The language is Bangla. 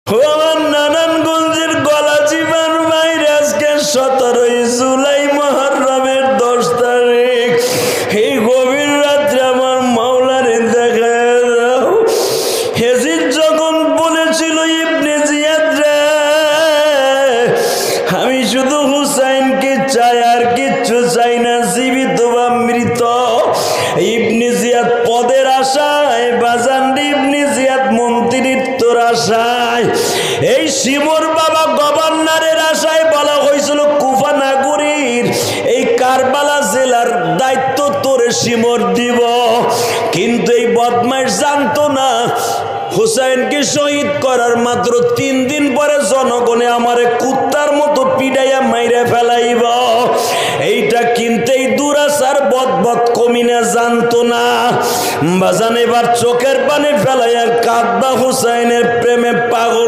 আমার নারায়ণগঞ্জের গলাচিপার বাইরে আজকে 17 জুলাই মুহররমের 10 তারিখ। এই গভীর রাত্রে আমার মাওলারে দেখা দাও। হেজিদ যখন বলেছিল ইবনে জিয়াদ রে আমি শুধু হুসাইনকে চাই আর কিচ্ছু চাই না, জীবিত বা মৃত। ইবনে জিয়াদ পদের আশায়, বাজান ইবনে জিয়াদ মন্ত্রিত্বর আশায়, এই শিমুর বাবা গভর্নরের আশায় বলা হয়েছিল কুফা নাগরীর এই কারবালা জেলার দায়িত্ব তোরে শিমুর দিব। কিন্তু এই বদমাইশ জানতো না হুসাইনকে শহীদ করার মাত্র 3 দিন পরে জনগণে আমারে কুত্তার মতো পিডাইয়া মাইরে ফেলাইব। এইটা কিন্তু এই দুরাচার বদবদ কমিনা জানতো না। বাজান এবার চোখের পানি ফেলাইয়া কাঁদবা হুসাইনের প্রেমে পাগল।